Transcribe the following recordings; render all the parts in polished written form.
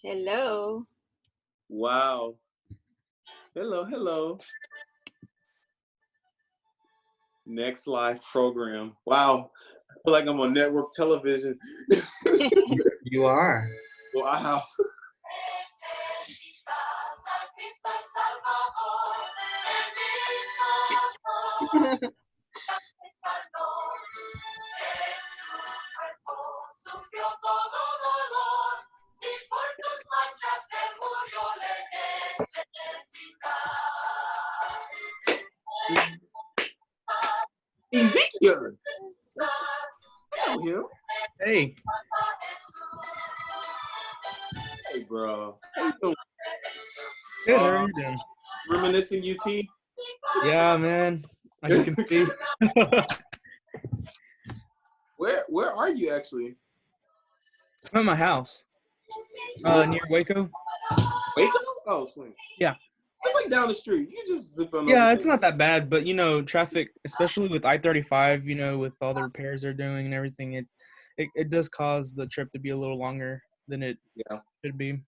Hello. Wow. Hello, hello. Next live program. Wow. I feel like I'm on network television. You are. Wow. Ezekiel. I know him. Hey. Hey, bro. How you doing? Good, how are you doing? Reminiscing UT? Yeah, man. As you can see. Where are you actually? I'm at my house. Near Waco. Waco? Oh, swing. Yeah. It's like down the street. You just zip on Yeah, over it's not that bad, but traffic, especially with I-35, with all the repairs they're doing and everything, it does cause the trip to be a little longer than it Yeah. should be.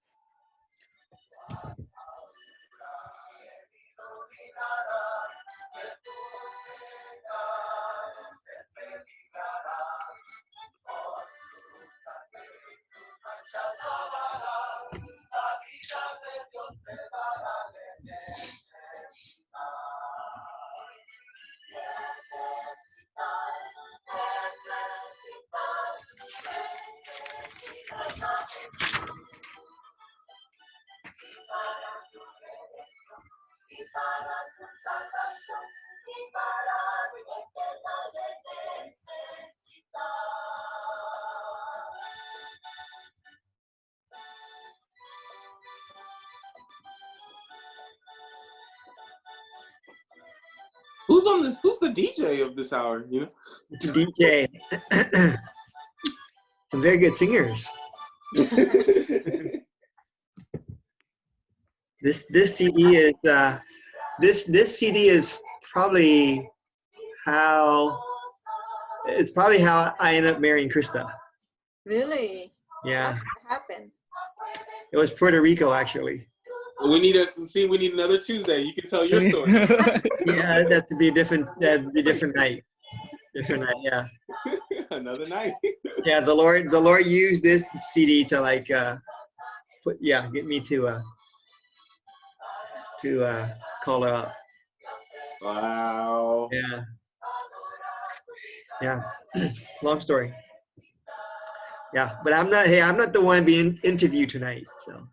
Who's on this? Who's the DJ of this hour? You know? DJ. Some very good singers. This CD is this CD is probably how I ended up marrying Krista. Really? Yeah. How did that happen? It was Puerto Rico, actually. We need another Tuesday. You can tell your story. Yeah, that'd be a different night. Different night, yeah. Another night. Yeah, the Lord used this CD to get me to call her up. Wow. Yeah. Yeah. Long story. Yeah, but I'm not the one being interviewed tonight, so.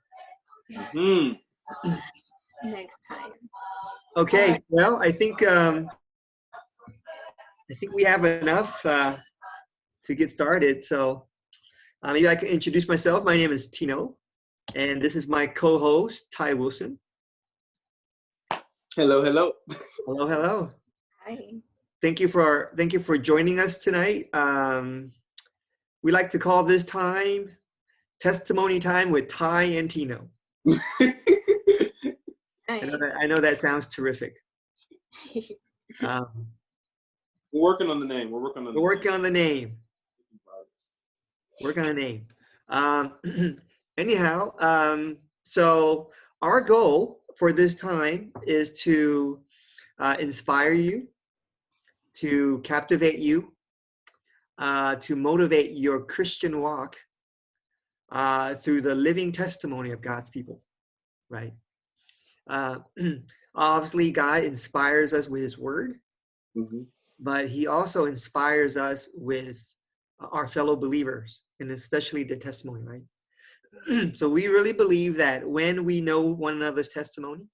Next time. Okay, well, I think we have enough to get started. So maybe I can introduce myself. My name is Tino, and this is my co-host, Ty Wilson. Hello, hello. Hello, hello. Hi. Thank you for joining us tonight. We like to call this time Testimony Time with Ty and Tino. I know that sounds terrific. We're working on the name. We're working on the name. Anyhow, so our goal for this time is to inspire you, to captivate you, to motivate your Christian walk through the living testimony of God's people, right? Obviously, God inspires us with His Word, but He also inspires us with our fellow believers, and especially the testimony, right? So we really believe that when we know one another's testimony,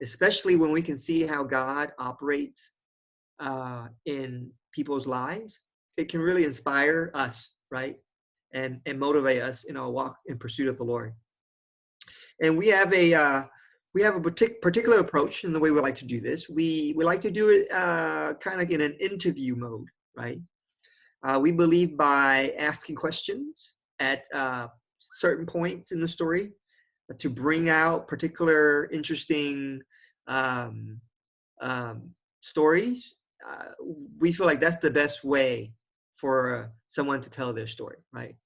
especially when we can see how God operates in people's lives, it can really inspire us, right? And motivate us in our walk in pursuit of the Lord. And we have a particular approach in the way we like to do this. We like to do it kind of in an interview mode, right? We believe by asking questions at certain points in the story to bring out particular interesting stories. We feel like that's the best way for someone to tell their story, right?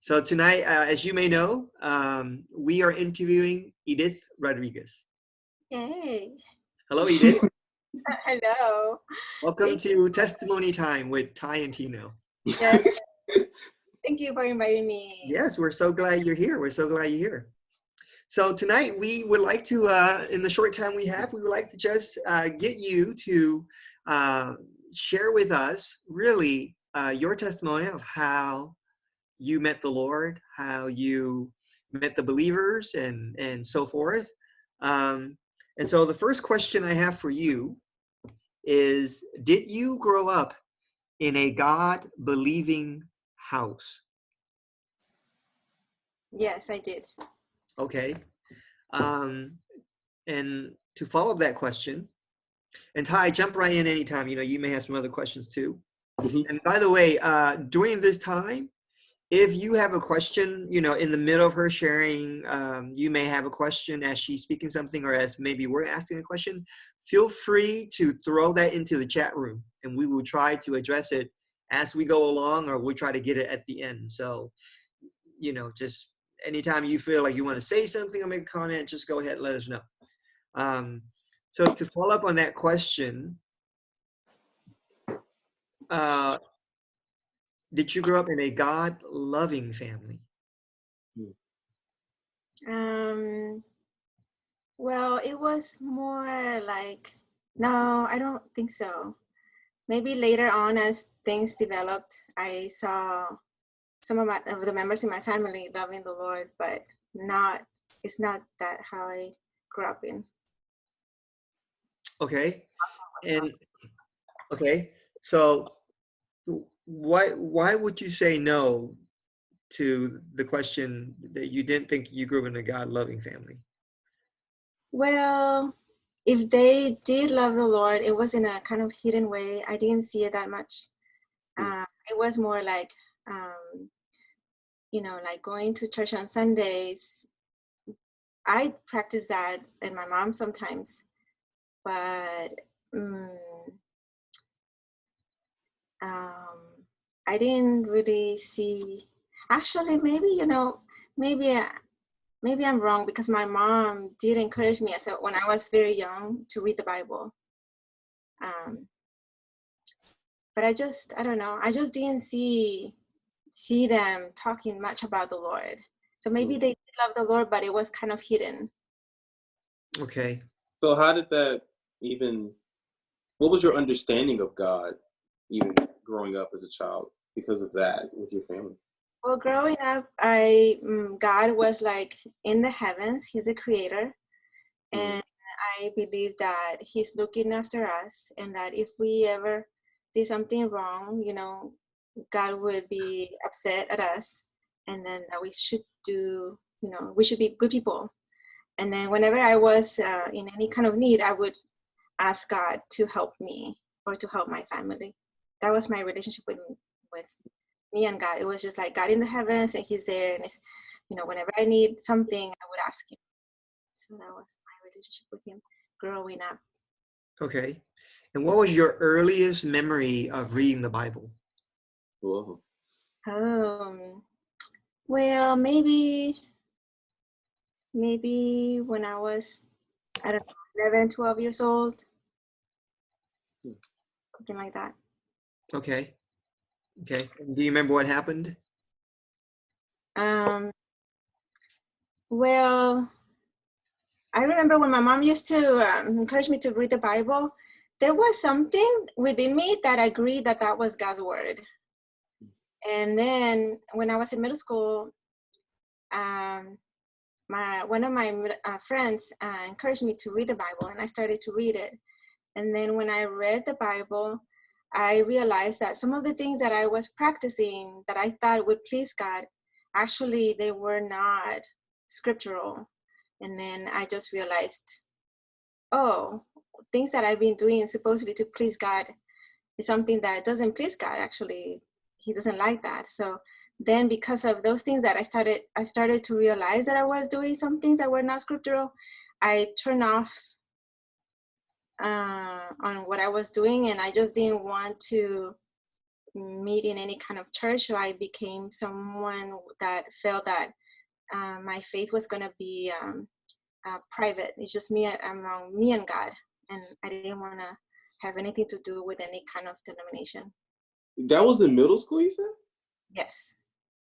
So tonight, as you may know, we are interviewing Edith Rodriguez. Yay. Hello, Edith. Hello. Welcome Thank to Testimony Time with Ty and Tino. Yes. Thank you for inviting me. Yes, we're so glad you're here. We're so glad you're here. So tonight we would like to, in the short time we have, we would like to just get you to share with us really your testimony of how you met the Lord, how you met the believers and so forth. And so the first question I have for you is, did you grow up in a God-believing house? Yes, I did. Okay. And to follow up that question, and Ty, jump right in anytime. You know, you may have some other questions too. Mm-hmm. And by the way, during this time, if you have a question, you know, in the middle of her sharing, you may have a question as she's speaking something, or as maybe we're asking a question, feel free to throw that into the chat room and we will try to address it as we go along, or we'll try to get it at the end. So, you know, just anytime you feel like you want to say something or make a comment, just go ahead and let us know. So to follow up on that question, did you grow up in a God-loving family? Well, it was more like, no, I don't think so. Maybe later on as things developed, I saw some of the members in my family loving the Lord, but it's not that how I grew up in. Okay. And okay, so why would you say no to the question that you didn't think you grew up in a God-loving family? Well, if they did love the Lord, it was in a kind of hidden way. I didn't see it that much. It was more like, you know, like going to church on Sundays. I practice that, and my mom sometimes, but I didn't really see. Actually, maybe, you know, maybe I'm wrong, because my mom did encourage me when I was very young to read the Bible. But I don't know. I just didn't see them talking much about the Lord. So maybe they did love the Lord, but it was kind of hidden. Okay. So how did that what was your understanding of God, even growing up as a child, because of that with your family? Well, growing up, God was like in the heavens. He's a creator. And I believe that he's looking after us, and that if we ever did something wrong, you know, God would be upset at us, and then that we should do, you know, we should be good people. And then whenever I was in any kind of need, I would ask God to help me or to help my family. That was my relationship with me and God. It was just like God in the heavens, and he's there, and it's, you know, whenever I need something, I would ask him. So that was my relationship with him growing up. Okay. And what was your earliest memory of reading the Bible? Whoa. Well, maybe when I was, I don't know, 11, 12 years old. Something like that. Okay. Okay. And do you remember what happened? Well, I remember when my mom used to encourage me to read the Bible, there was something within me that agreed that that was God's word. And then when I was in middle school, one of my friends encouraged me to read the Bible, and I started to read it. And then when I read the Bible, I realized that some of the things that I was practicing that I thought would please God, actually they were not scriptural. And then I just realized, oh, things that I've been doing supposedly to please God is something that doesn't please God. Actually, he doesn't like that. So then because of those things that I started to realize that I was doing some things that were not scriptural. I turned off on what I was doing, and I just didn't want to meet in any kind of church, so I became someone that felt that my faith was going to be private. It's just me, among me and God, and I didn't want to have anything to do with any kind of denomination. That was in middle school, you said? Yes.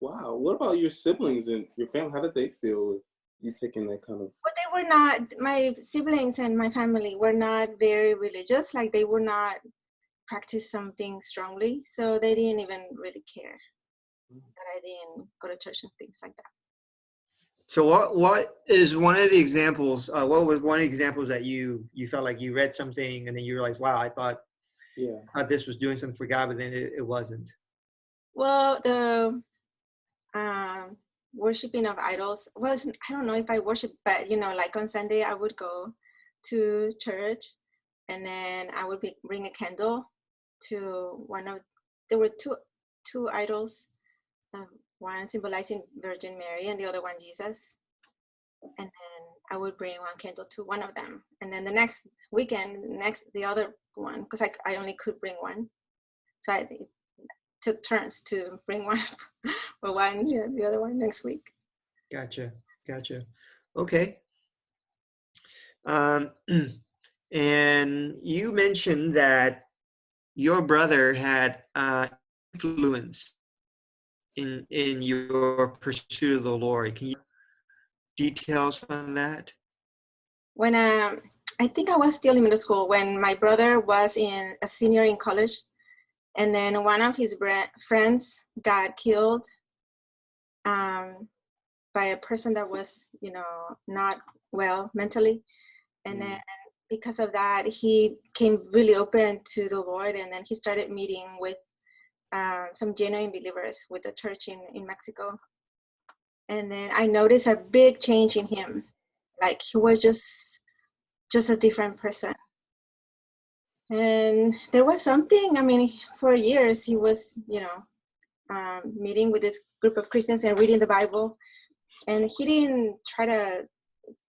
Wow. What about your siblings and your family? How did they feel with you taking that kind of? But they were not, my siblings and my family were not very religious. Like, they were not practice something strongly, so they didn't even really care that I didn't go to church and things like that. So what is one of the examples, what was one of the examples that you felt like you read something and then you realized, wow, I thought this was doing something for God, but then it wasn't? Well, the worshiping of idols was, I don't know if I worship, but like on Sunday I would go to church, and then I would bring a candle to there were two idols, one symbolizing Virgin Mary and the other one Jesus, and then I would bring one candle to one of them, and then the next weekend the other one, because I only could bring one, so I took turns to bring one for one year, the other one next week. Gotcha. Okay. And you mentioned that your brother had influence in your pursuit of the Lord. Can you details on that? When I think I was still in middle school when my brother was a senior in college, and then one of his friends got killed by a person that was, not well mentally. And then because of that, he came really open to the Lord, and then he started meeting with some genuine believers with the church in Mexico. And then I noticed a big change in him. Like, he was just a different person. And there was something, for years he was, meeting with this group of Christians and reading the Bible. And he didn't try to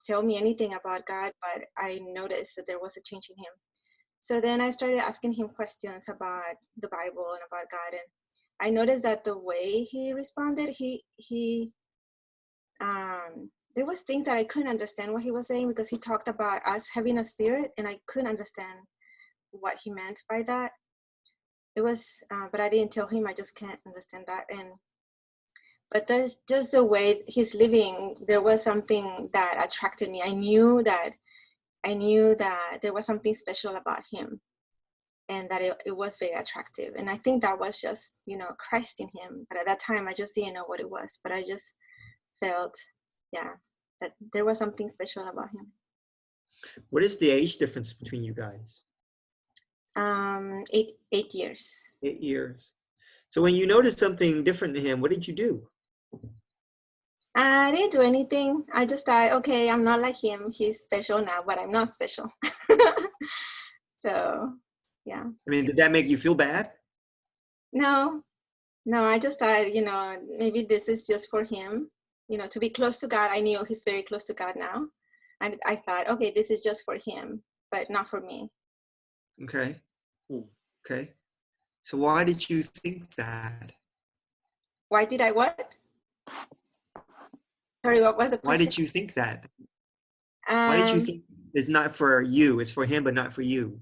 tell me anything about God, but I noticed that there was a change in him. So then I started asking him questions about the Bible and about God. And I noticed that the way he responded, there was things that I couldn't understand what he was saying, because he talked about us having a spirit, and I couldn't understand what he meant by that. It was, but I didn't tell him, I just can't understand that. But that's just the way he's living. There was something that attracted me. I knew that there was something special about him, and that it was very attractive. And I think that was just, Christ in him. But at that time, I just didn't know what it was. But I just felt, that there was something special about him. What is the age difference between you guys? 8 years. 8 years. So when you noticed something different in him, what did you do? I didn't do anything. I just thought, okay, I'm not like him. He's special now, but I'm not special. So, yeah. Did that make you feel bad? No, I just thought, maybe this is just for him, to be close to God. I knew he's very close to God now. And I thought, okay, this is just for him, but not for me. Okay. Okay. So why did you think that? Why did I what? Sorry, what was the question? Why did you think that? Why did you think it's not for you, it's for him, but not for you?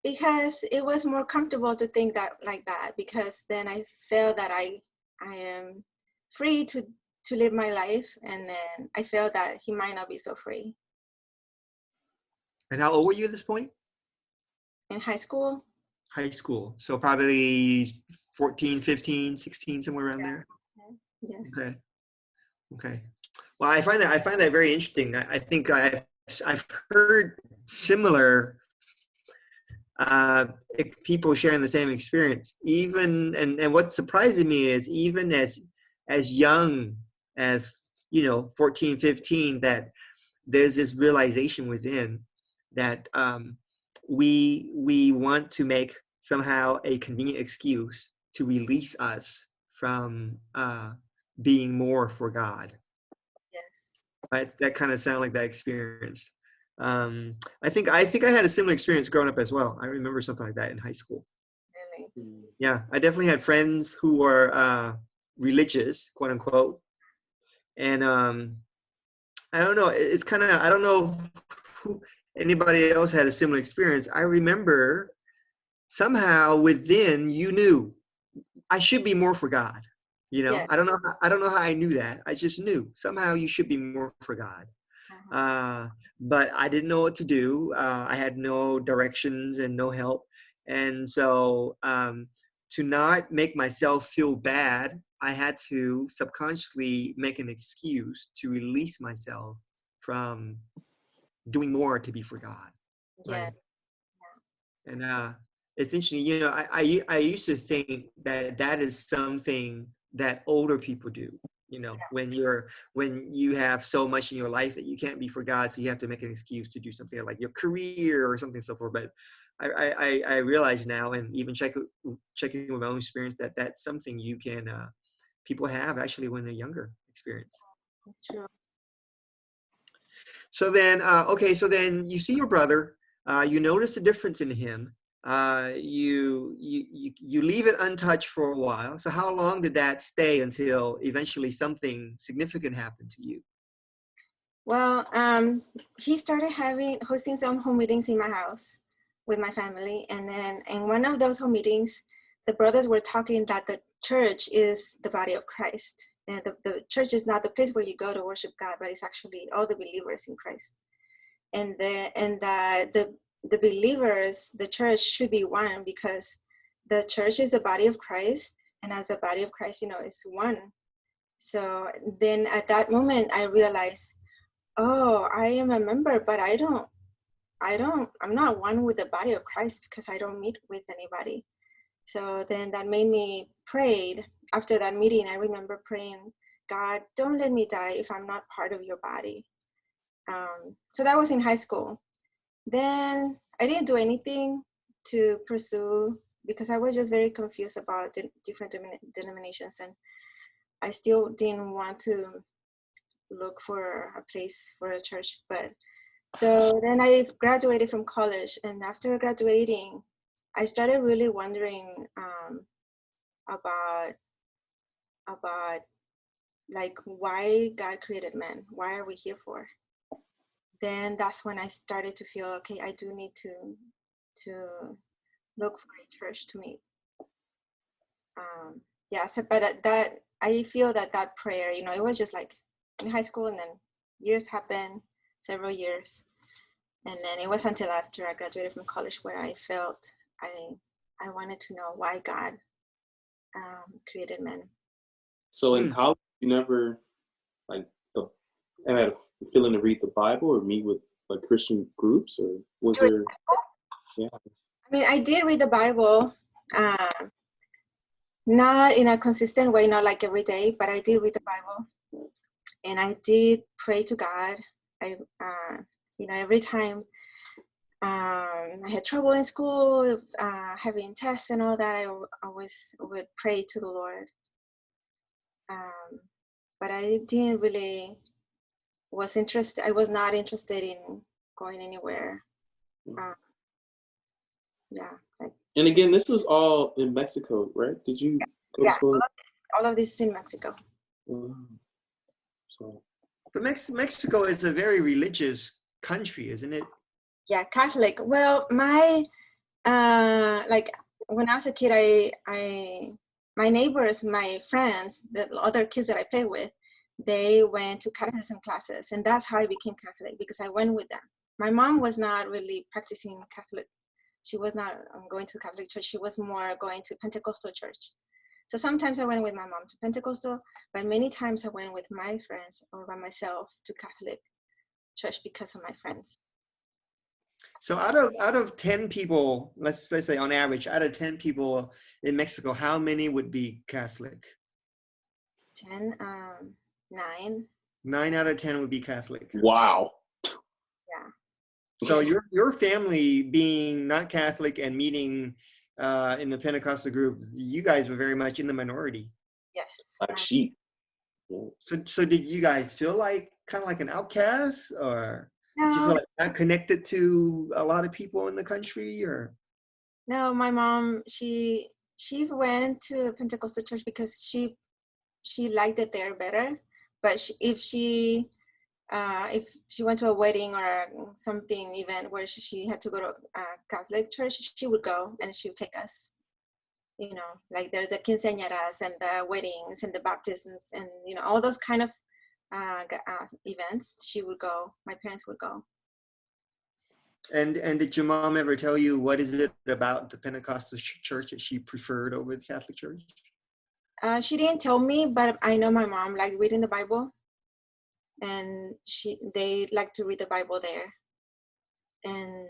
Because it was more comfortable to think that like that, because then I felt that I am free to live my life, and then I felt that he might not be so free. And how old were you at this point? In high school. High school. So probably 14, 15, 16, somewhere around there? Yes. Okay. Well, I find that very interesting. I think I've heard similar people sharing the same experience. Even and what surprises me is even as young as 14, 15, that there's this realization within that we want to make somehow a convenient excuse to release us from being more for God. Yes. Right? That kind of sound like that experience. I think I had a similar experience growing up as well. I remember something like that in high school. Yeah, I definitely had friends who were religious, quote unquote, and I don't know. It's kind of, I don't know if anybody else had a similar experience. I remember somehow within you knew I should be more for God. You know, Yeah. I don't know how I knew that. I just knew somehow you should be more for God. But I didn't know what to do. I had no directions and no help. And so to not make myself feel bad, I had to subconsciously make an excuse to release myself from doing more to be for God. Yeah. Right. And it's interesting, you know, I used to think that that is something that older people do, you know, when you have so much in your life that you can't be for God, so you have to make an excuse to do something like your career or something so forth. But I realize now, and even checking with my own experience, that that's something you can people have actually when they're younger experience. That's true. So then, okay, so then you see your brother, you notice a difference in him. You leave it untouched for a while. So how long did that stay until eventually something significant happened to you? Well, he started hosting some home meetings in my house with my family, and then in one of those home meetings, the brothers were talking that the church is the body of Christ, and the church is not the place where you go to worship God, but it's actually all the believers in Christ, and that the believers, the church should be one because the church is the body of Christ, and as the body of Christ, you know, it's one. So then at that moment, I realized, oh, I am a member, but I'm not one with the body of Christ because I don't meet with anybody. So then that made me prayed. After that meeting, I remember praying, God, don't let me die if I'm not part of your body. So that was in high school. Then I didn't do anything to pursue because I was just very confused about different denominations, and I still didn't want to look for a place for a church. But so then I graduated from college, and after graduating, I started really wondering about like why God created man. Why are we here for? Then that's when I started to feel, okay, I do need to look for a church to meet. Yeah, so but that I feel that prayer, you know, it was just like in high school, and then years happened, several years, and then it was until after I graduated from college where I felt I wanted to know why God created man. So in college, you never like had a feeling to read the Bible or meet with like Christian groups, or was there? Yeah. I mean, I did read the Bible, not in a consistent way, not like every day, but I did read the Bible, and I did pray to God. I, you know, every time I had trouble in school, having tests and all that, I always would pray to the Lord. But I didn't really I was not interested in going anywhere. Yeah. Like, And again, this was all in Mexico, right? Did you go to yeah, school? all of this is in Mexico. So. But Mexico is a very religious country, isn't it? Yeah, Catholic. Well, my like when I was a kid, my neighbors, my friends, the other kids that I play with, they went to catechism classes, and that's how I became Catholic, because I went with them. My mom was not really practicing Catholic. She was not going to Catholic church. She was more going to Pentecostal church. So sometimes I went with my mom to Pentecostal, but many times I went with my friends or by myself to Catholic church because of my friends. So out of 10 people, let's say on average, out of 10 people in Mexico, how many would be Catholic? 9. 9 out of 10 would be Catholic. Wow. Yeah. So your family being not Catholic and meeting in the Pentecostal group, you guys were very much in the minority. Yes. Like sheep. Yeah. So did you guys feel like kind of like an outcast, or No. did you feel like not connected to a lot of people in the country, or? No, my mom, she went to a Pentecostal church because she liked it there better. But if she went to a wedding or something event where she had to go to a Catholic church, she would go and she would take us. You know, like there's the quinceañeras and the weddings and the baptisms and, you know, all those kind of events. She would go. My parents would go. And did your mom ever tell you what is it about the Pentecostal church that she preferred over the Catholic church? She didn't tell me, but I know my mom liked reading the Bible, and they like to read the Bible there. And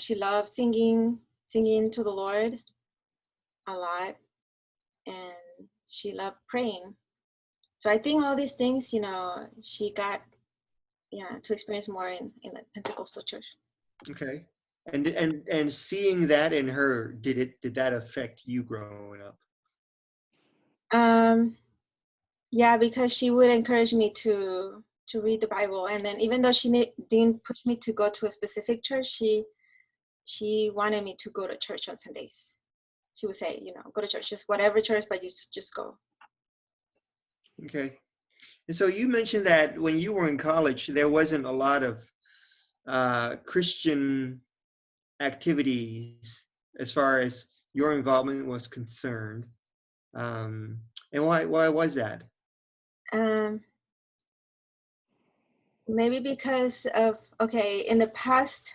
she loved singing to the Lord a lot, and she loved praying. So I think all these things, you know, she got to experience more in the Pentecostal church. Okay. And seeing that in her, did that affect you growing up? Yeah, because she would encourage me to read the Bible, and then even though she didn't push me to go to a specific church, she wanted me to go to church on Sundays. She would say, you know, go to church, just whatever church, but you just go. Okay. And so you mentioned that when you were in college, there wasn't a lot of Christian activities as far as your involvement was concerned. And why was that? Maybe because of, in the past,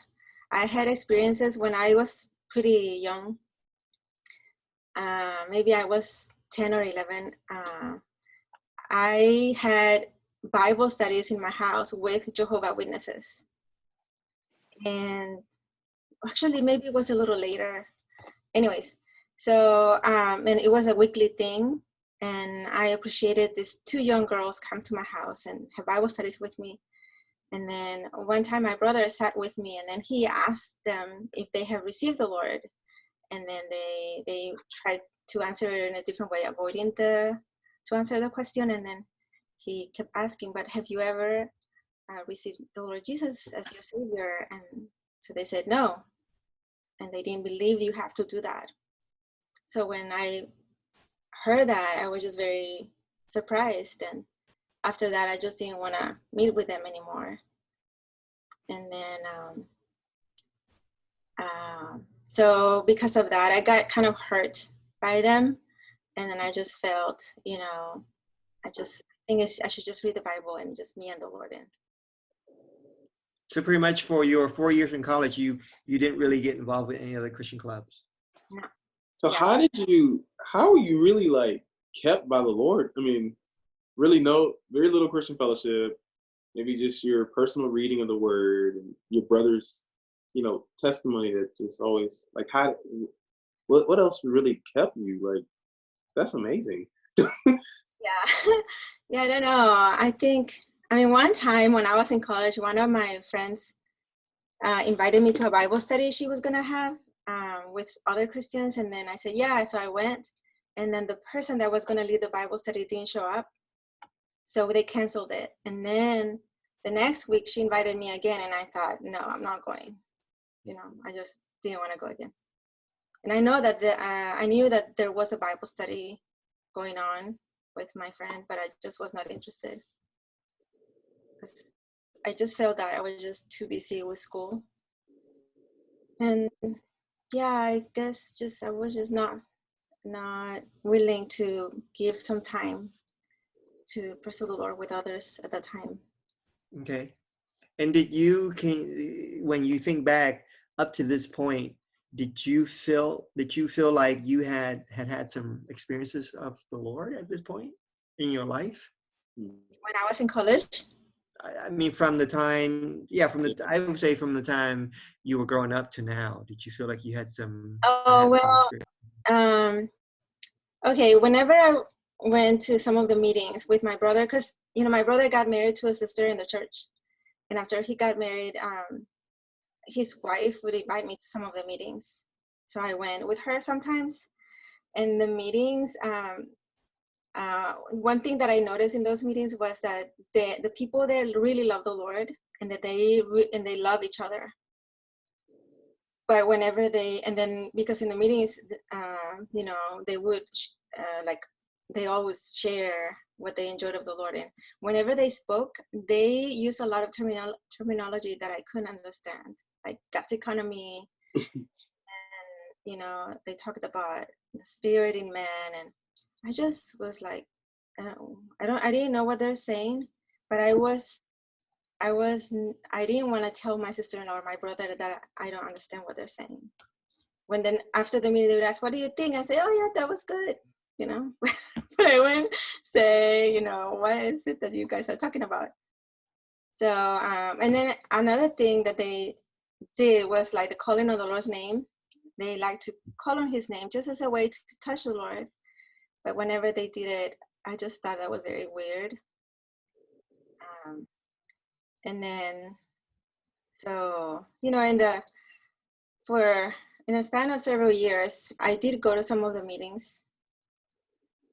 I had experiences when I was pretty young. Maybe I was 10 or 11. I had Bible studies in my house with Jehovah's Witnesses. And actually, maybe it was a little later. Anyways, so, and it was a weekly thing. And I appreciated these two young girls come to my house and have Bible studies with me. And then one time my brother sat with me, and then he asked them if they have received the Lord. And then they tried to answer it in a different way, avoiding to answer the question. And then he kept asking, but have you ever received the Lord Jesus as your Savior? And so they said no. And they didn't believe you have to do that. So when I heard that, I was just very surprised. And after that, I just didn't want to meet with them anymore. And then, so because of that, I got kind of hurt by them. And then I just felt, you know, I think I should just read the Bible and just me and the Lord. And so pretty much for your 4 years in college, you didn't really get involved with any other Christian clubs. No. So how were you really like kept by the Lord? I mean, really very little Christian fellowship, maybe just your personal reading of the word and your brother's, you know, testimony that just always like what else really kept you? Like, that's amazing. Yeah, I don't know. I mean, one time when I was in college, one of my friends invited me to a Bible study she was going to have with other Christians. And then I said, yeah. So I went. And then the person that was going to lead the Bible study didn't show up. So they canceled it. And then the next week she invited me again. And I thought, no, I'm not going. You know, I just didn't want to go again. And I know that I knew that there was a Bible study going on with my friend, but I just was not interested. Because I just felt that I was just too busy with school. And yeah, I guess I was just not willing to give some time to pursue the Lord with others at that time. Okay. And when you think back up to this point, did you feel like you had some experiences of the Lord at this point in your life? When I was in college? I mean, I would say from the time you were growing up to now, did you feel like you had some? Okay. Whenever I went to some of the meetings with my brother, because, you know, my brother got married to a sister in the church. And after he got married, his wife would invite me to some of the meetings. So I went with her sometimes. And the meetings, one thing that I noticed in those meetings was that the people there really love the Lord, and that they love each other. but whenever and then because in the meetings, you know, they would like, they always share what they enjoyed of the Lord. And whenever they spoke, they use a lot of terminology that I couldn't understand, like God's economy. And, you know, they talked about the spirit in man. And I just was like, I didn't know what they're saying, but I didn't want to tell my sister-in-law or my brother that I don't understand what they're saying. When then after the meeting, they would ask, "What do you think?" I say, "Oh yeah, that was good," you know. But I wouldn't say, you know, what is it that you guys are talking about? So, and then another thing that they did was like the calling of the Lord's name. They like to call on His name just as a way to touch the Lord. But whenever they did it, I just thought that was very weird. And then, so, you know, in a span of several years, I did go to some of the meetings,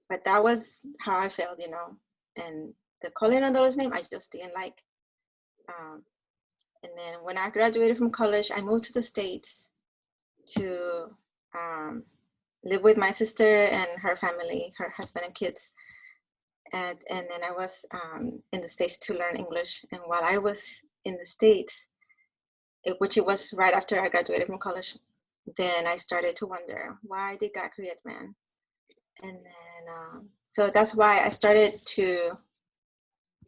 but that was how I felt, you know. And the calling on the Lord's name, I just didn't like. And then when I graduated from college, I moved to the States to live with my sister and her family, her husband and kids. And then I was in the States to learn English. And while I was in the States, which it was right after I graduated from college, then I started to wonder, why did God create man? And then, so that's why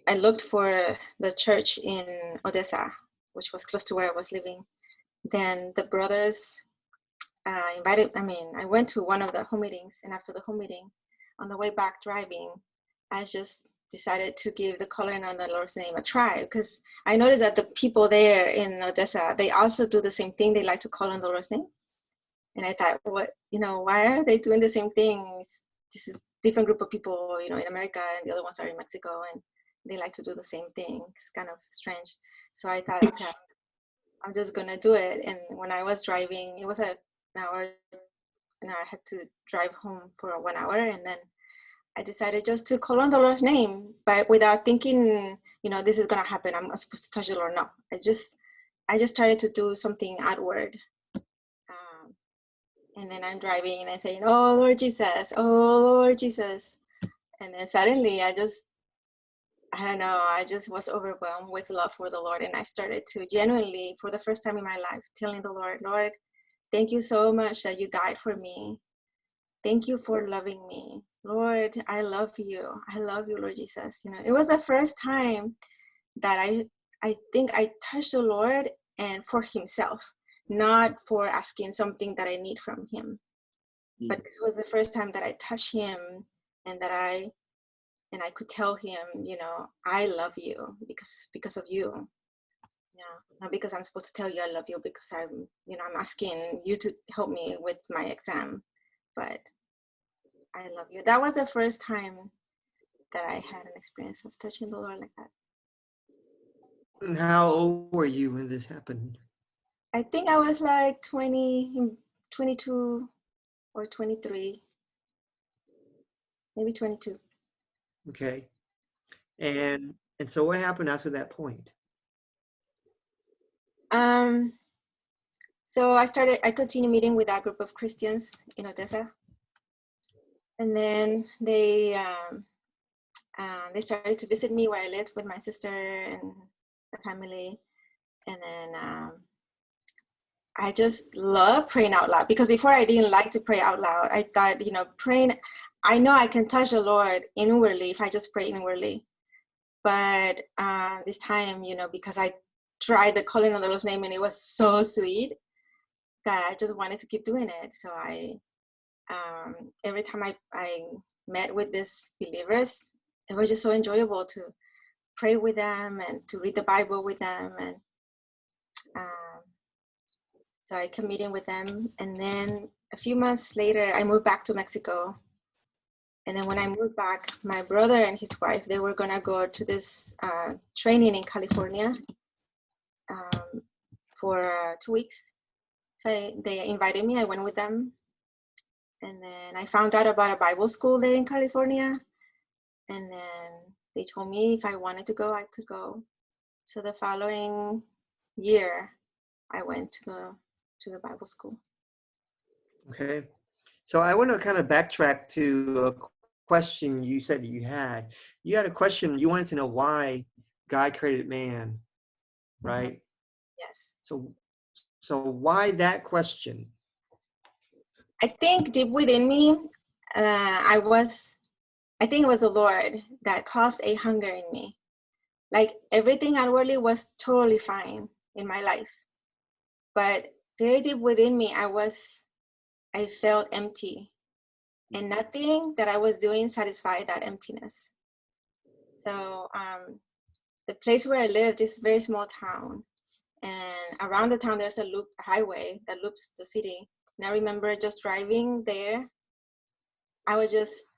I looked for the church in Odessa, which was close to where I was living. Then the brothers I went to one of the home meetings, and after the home meeting, on the way back driving, I just decided to give the calling on the Lord's name a try, because I noticed that the people there in Odessa, they also do the same thing. They like to call on the Lord's name. And I thought, why are they doing the same things? This is a different group of people, you know, in America, and the other ones are in Mexico, and they like to do the same thing. It's kind of strange. So I thought, okay, I'm just gonna do it. And when I was driving, it was an hour, and I had to drive home for 1 hour, and then I decided just to call on the Lord's name, but without thinking, you know, this is gonna happen. I'm supposed to touch the Lord. No, I just started to do something outward. And then I'm driving and I'm saying, "Oh Lord Jesus, oh Lord Jesus," and then suddenly I don't know, I just was overwhelmed with love for the Lord, and I started to genuinely, for the first time in my life, telling the Lord, "Lord, thank you so much that you died for me. Thank you for loving me. Lord, I love you. I love you, Lord Jesus." You know, it was the first time that I think I touched the Lord and for Himself, not for asking something that I need from Him. But this was the first time that I touched Him, and that I could tell Him, you know, I love you because of you. Yeah, not because I'm supposed to tell you I love you, because I'm asking you to help me with my exam, but I love you. That was the first time that I had an experience of touching the Lord like that. And how old were you when this happened? I think I was like 22 or 23, maybe 22. Okay. And so what happened after that point? So I continued meeting with that group of Christians in Odessa. And then they started to visit me where I lived with my sister and the family. And then I just love praying out loud, because before I didn't like to pray out loud. I thought, you know, praying, I know I can touch the Lord inwardly if I just pray inwardly. But this time, you know, because I tried the calling on the Lord's name and it was so sweet that I just wanted to keep doing it. So every time I met with these believers, it was just so enjoyable to pray with them and to read the Bible with them. And so I kept meeting with them. And then a few months later, I moved back to Mexico. And then when I moved back, my brother and his wife, they were gonna go to this training in California for 2 weeks. So they invited me, I went with them. And then I found out about a Bible school there in California. And then they told me if I wanted to go, I could go. So the following year, I went to to the Bible school. Okay. So I want to kind of backtrack to a question you said you had. You had a question, you wanted to know why God created man, right? Yes. So why that question? I think deep within me, I think it was the Lord that caused a hunger in me. Like everything outwardly was totally fine in my life. But very deep within me, I felt empty. And nothing that I was doing satisfied that emptiness. So the place where I lived is a very small town. And around the town, there's a highway that loops the city. And I remember just driving there. I was just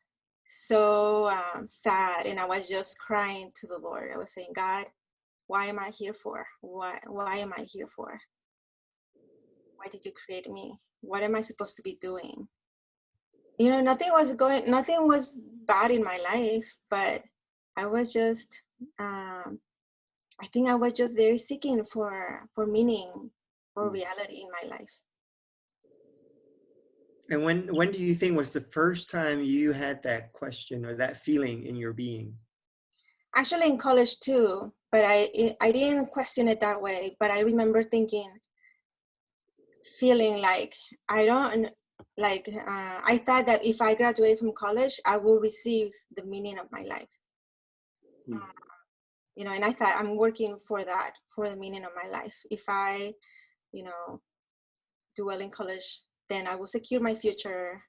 so sad, and I was just crying to the Lord. I was saying, God, why am I here for? Why am I here for? Why did you create me? What am I supposed to be doing? You know, nothing was bad in my life, but I was just, I think I was just very seeking for meaning, for reality in my life. And when do you think was the first time you had that question or that feeling in your being? Actually, in college too, but I didn't question it that way. But I remember feeling like I thought that if I graduate from college, I will receive the meaning of my life. You know, and I thought I'm working for that, for the meaning of my life. If I, you know, do well in college, then I will secure my future.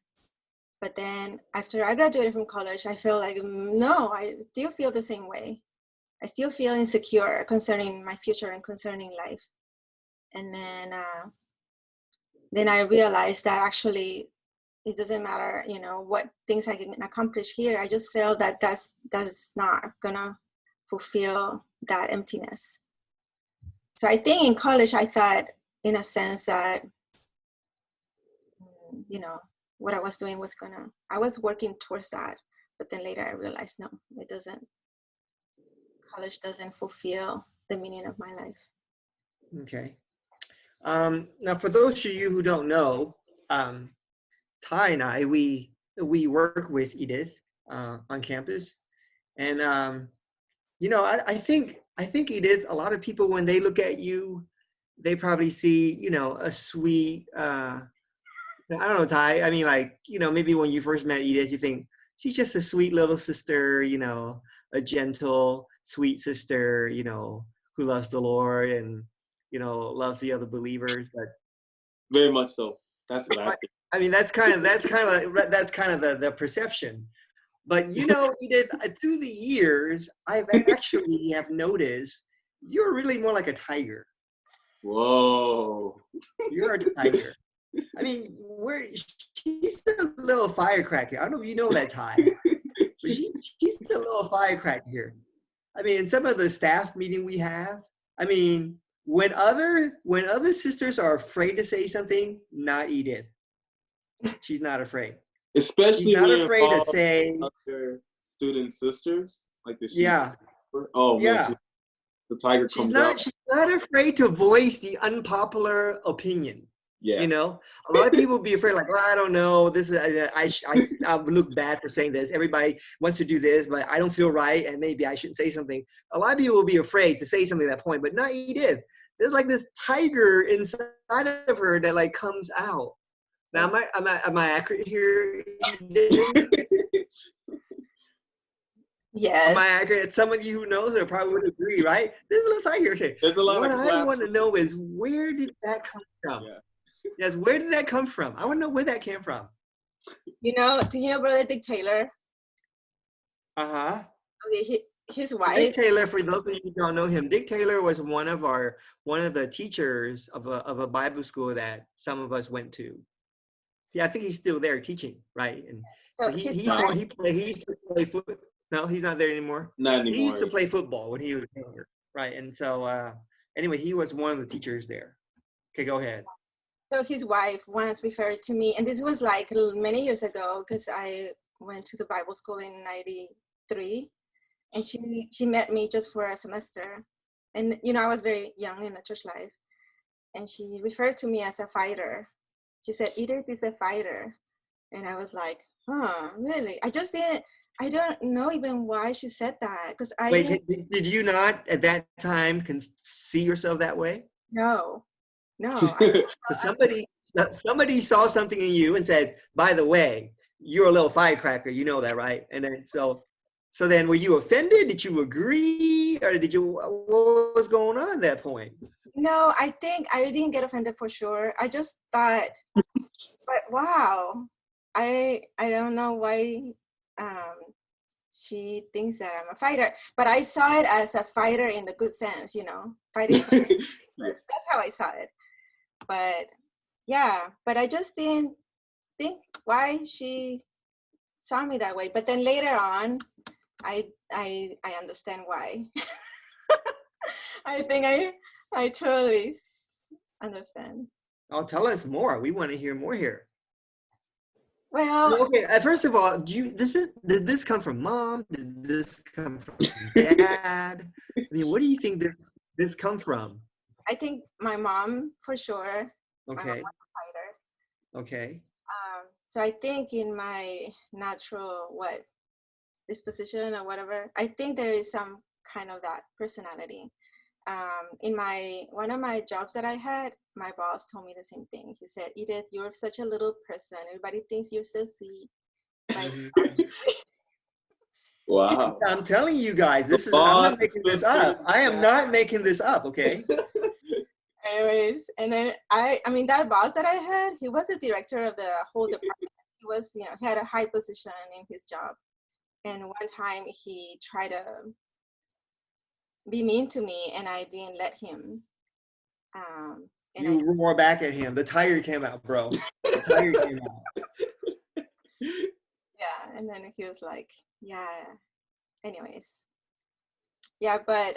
But then after I graduated from college, I felt like, no, I still feel the same way. I still feel insecure concerning my future and concerning life. And then I realized that actually it doesn't matter, you know, what things I can accomplish here. I just feel that that's not gonna fulfill that emptiness. So I think in college I thought, in a sense, that you know, what I was doing I was working towards that. But then later I realized, no, it doesn't. College doesn't fulfill the meaning of my life. Okay. Now, for those of you who don't know, Ty and I, we work with Edith on campus, and you know, I think Edith, a lot of people when they look at you, they probably see, you know, a sweet. I don't know, Ty. I mean, like, you know, maybe when you first met Edith, you think she's just a sweet little sister, you know, a gentle, sweet sister, you know, who loves the Lord and, you know, loves the other believers. But Very much so. That's what I think. I mean, that's kind of the perception. But you know, Edith, through the years, I've actually have noticed you're really more like a tiger. Whoa. You're a tiger. I mean, she's a little firecracker. I don't know if you know that, Ty, but she's a little firecracker here. I mean, in some of the staff meeting we have, I mean, when other sisters are afraid to say something, not Edith. She's not afraid. Especially She's not afraid to say other student sisters, like the yeah. Oh man, Yeah. the tiger comes out. She's not afraid to voice the unpopular opinion. Yeah. You know, a lot of people be afraid, like, well, I don't know. This is I look bad for saying this. Everybody wants to do this, but I don't feel right, and maybe I shouldn't say something. A lot of people will be afraid to say something at that point, but not Edith. There's like this tiger inside of her that like comes out. Now, am I accurate here? Yes. Am I accurate? Some of you who knows it probably would agree, right? There's a little tiger here. There's a lot what of I want to know is, where did that come from? Yeah. Yes, where did that come from? I want to know where that came from. You know, do you know Brother Dick Taylor? Uh-huh. Okay, his wife. Dick Taylor, for those of you who don't know him, Dick Taylor was one of the teachers of a Bible school that some of us went to. Yeah, I think he's still there teaching, right? And so he used to play football. No, he's not there anymore. Not anymore. He used to play football when he was younger, right? And so anyway, he was one of the teachers there. Okay, go ahead. So his wife once referred to me, and this was like many years ago, because I went to the Bible school in '93, and she met me just for a semester. And, you know, I was very young in the church life. and she referred to me as a fighter. She said, Edith is a fighter. And I was like, huh, really? I don't know even why she said that, because I Wait, did you not at that time see yourself that way? no. So somebody saw something in you and said, by the way, you're a little firecracker, you know that, right? And then so then were you offended? Did you agree? Or what was going on at that point? No, I think I didn't get offended for sure. I just thought, but wow, I don't know why she thinks that I'm a fighter, but I saw it as a fighter in the good sense, fighting. Yes. That's how I saw it. But yeah, but I just didn't think why she saw me that way. But then later on, I understand why. I think I totally understand. Oh, tell us more. We want to hear more here. Well, okay. First of all, did this come from mom? Did this come from dad? I mean, what do you think this come from? I think my mom for sure. Okay. My mom was a fighter. Okay. So I think in my natural disposition or whatever, I think there is some kind of that personality. In one of my jobs that I had, my boss told me the same thing. He said, Edith, you're such a little person. Everybody thinks you're so sweet. Wow. I'm telling you guys, I'm not making this up. I am not making this up, okay? Anyways, and then I mean, that boss that I had, he was the director of the whole department. He was, he had a high position in his job. And one time he tried to be mean to me, and I didn't let him. You roar back at him. The tire came out, bro. The tire came out. Yeah, and then he was like, yeah. Anyways, yeah, but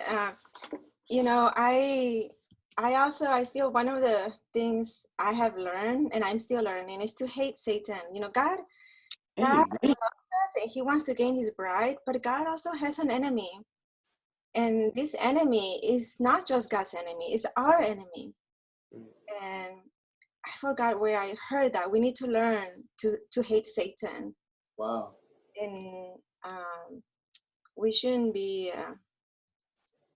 I feel one of the things I have learned, and I'm still learning, is to hate Satan. God loves us, and he wants to gain his bride, but God also has an enemy. And this enemy is not just God's enemy, it's our enemy. And I forgot where I heard that. We need to learn to hate Satan. Wow. And we shouldn't be,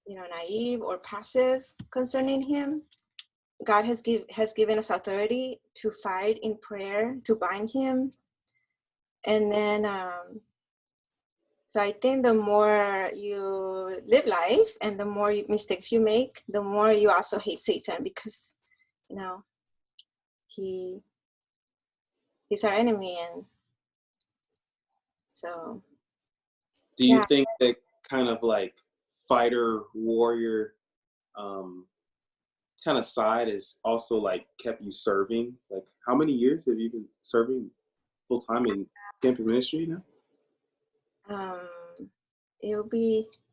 naive or passive concerning him. God has given us authority to fight in prayer, to bind him. And then, so I think the more you live life and the more mistakes you make, the more you also hate Satan, because, he's our enemy. And so. Do you think that kind of like fighter, warrior kind of side is also like kept you serving? Like, how many years have you been serving full time in campus ministry now?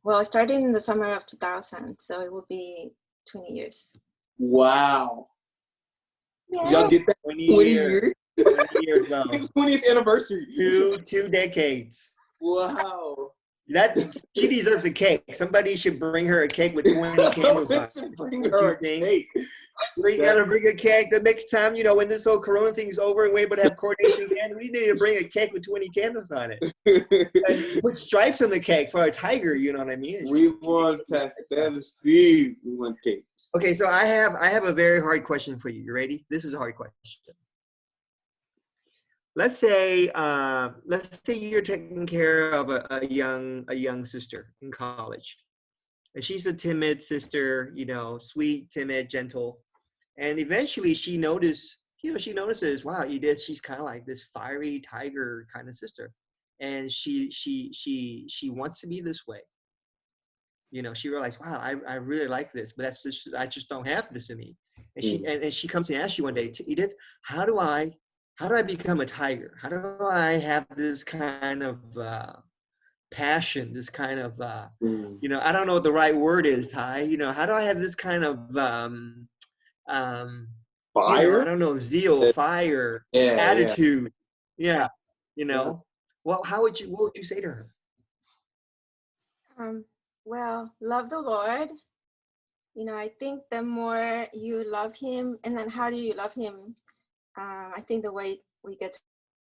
I started in the summer of 2000, so it will be 20 years. Wow. Yeah. Y'all get that? 20 years. 20 years now. 20th anniversary. Two decades. Wow. She deserves a cake. Somebody should bring her a cake with 20 candles on it. Bring her a cake. We gotta bring a cake the next time, when this whole Corona thing's over and we're able to have coordination again. We need to bring a cake with 20 candles on it. And put stripes on the cake for a tiger, you know what I mean? We want pastel seed. We want cakes. Okay, so I have a very hard question for you. You ready? This is a hard question. Let's say you're taking care of a young sister in college, and she's a timid sister, sweet, timid, gentle, and eventually she notices, wow, Edith, she's kind of like this fiery tiger kind of sister, and she wants to be this way. She realized, wow, I really like this, but I just don't have this in me. And she comes and asks you one day, Edith, how do I become a tiger? How do I have this kind of passion, this kind of, I don't know what the right word is, Ty. How do I have this kind of, fire? I don't know, zeal, fire, attitude. Yeah. Well, what would you say to her? Well, love the Lord I think the more you love him, and then how do you love him? I think the way we get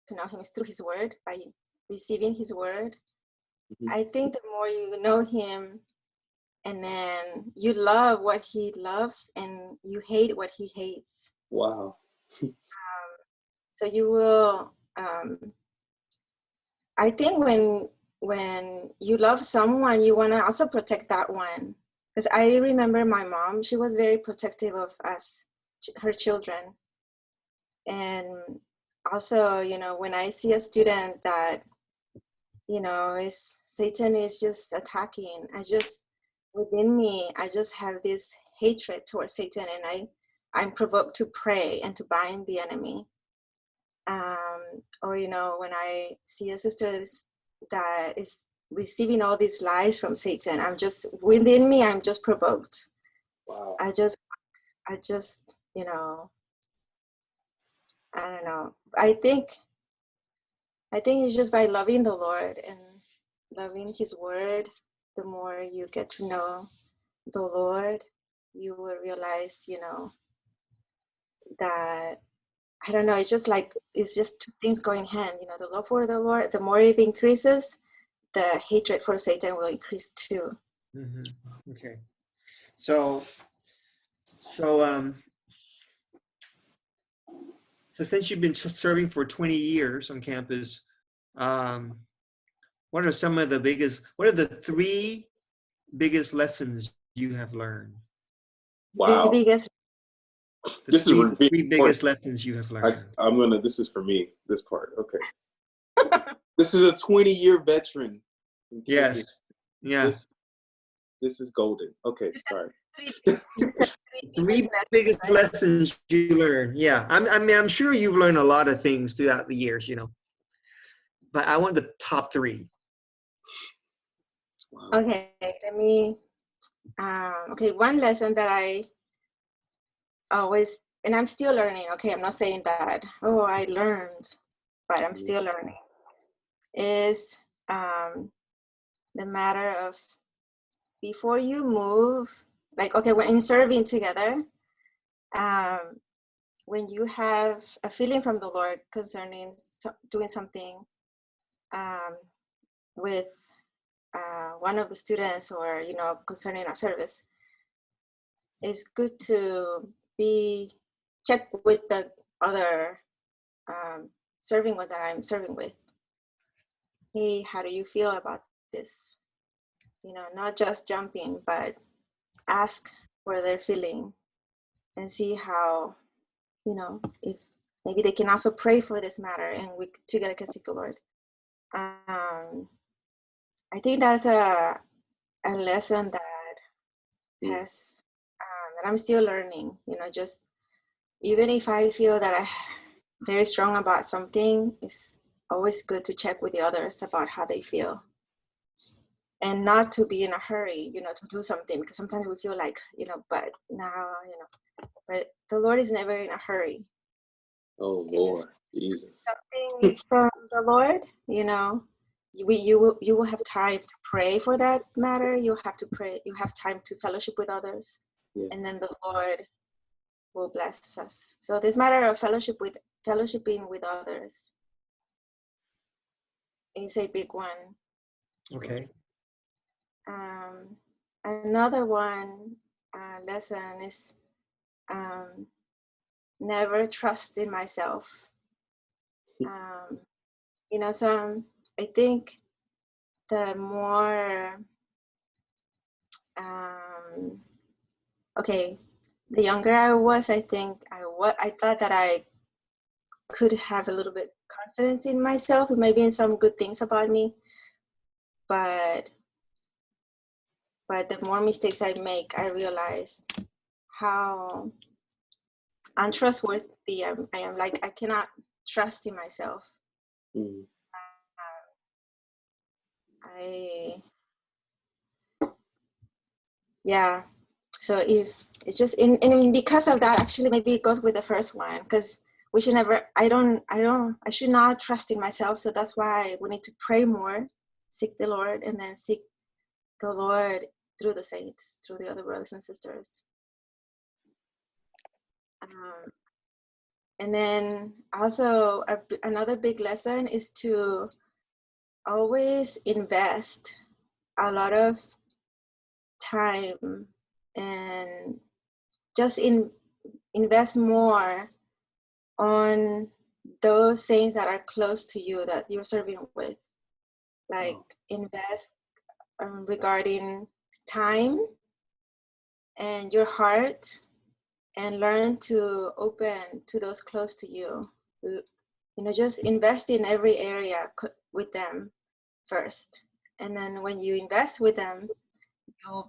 to know him is through his word, by receiving his word. Mhm. I think the more you know him, and then you love what he loves and you hate what he hates. Wow. So you will, I think when you love someone, you want to also protect that one. Because I remember my mom, she was very protective of us, her children. And also, when I see a student that, Satan is just attacking, within me, I just have this hatred towards Satan, and I'm provoked to pray and to bind the enemy. Or, when I see a sister that is receiving all these lies from Satan, within me, I'm just provoked. Wow. I just, I don't know. I think it's just by loving the Lord and loving his word, the more you get to know the Lord, you will realize, that, I don't know, it's just two things going hand, the love for the Lord, the more it increases, the hatred for Satan will increase too. Mm-hmm. Okay. So so since you've been serving for 20 years on campus, what are the three biggest lessons you have learned? The Wow. biggest, This is really Three important. biggest lessons you have learned. This is for me, this part. Okay. This is a 20-year veteran. Yes. Yeah. This is golden. Okay, sorry. Three biggest lessons you learned. Yeah. I'm sure you've learned a lot of things throughout the years, but I want the top three. Wow. Okay, let me, one lesson that I always, and I'm still learning, okay, I'm not saying that, oh, I learned, but I'm still learning, is the matter of, before you move, like, okay, when serving together, when you have a feeling from the Lord concerning doing something with one of the students, or, concerning our service, it's good to be check with the other serving ones that I'm serving with. Hey, how do you feel about this? Not just jumping, but ask where they're feeling and see how, if maybe they can also pray for this matter, and we together can seek the Lord. I think that's a lesson that has that I'm still learning. Just even if I feel that I'm very strong about something, it's always good to check with the others about how they feel, and not to be in a hurry, to do something, because sometimes we feel like, but now, but the Lord is never in a hurry. Oh, Lord. Jesus. Something is from the Lord, you will have time to pray for that matter. You have to pray. You have time to fellowship with others, and then the Lord will bless us. So this matter of fellowshipping with others is a big one. Okay. Another one lesson is never trust in myself. So I think the more the younger I was, I think I thought that I could have a little bit confidence in myself, maybe in some good things about me, but the more mistakes I make, I realize how untrustworthy I am. Like, I cannot trust in myself. So if it's just and because of that, actually, maybe it goes with the first one, because we should never, I should not trust in myself. So that's why we need to pray more, seek the Lord, and then seek the Lord through the saints, through the other brothers and sisters. And then also another big lesson is to always invest a lot of time and just invest more on those things that are close to you that you're serving with. Like invest regarding time and your heart, and learn to open to those close to you. You know, just invest in every area with them first. And then when you invest with them,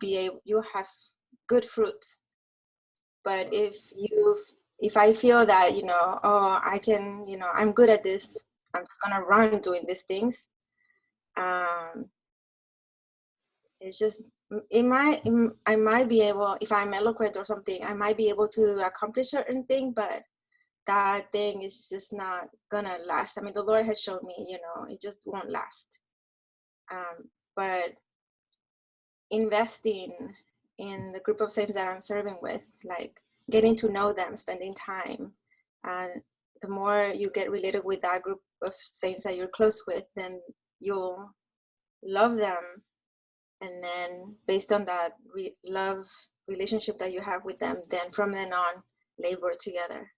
you'll have good fruit. But if I feel that, you know, oh, I can, you know, I'm good at this, I'm just gonna run doing these things, it's just, I might be able, if I'm eloquent or something, I might be able to accomplish certain thing, but that thing is just not gonna last. I mean, the Lord has shown me, you know, it just won't last. But investing in the group of saints that I'm serving with, like getting to know them, spending time, and the more you get related with that group of saints that you're close with, then you'll love them. And then based on that love relationship that you have with them, then from then on, labor together.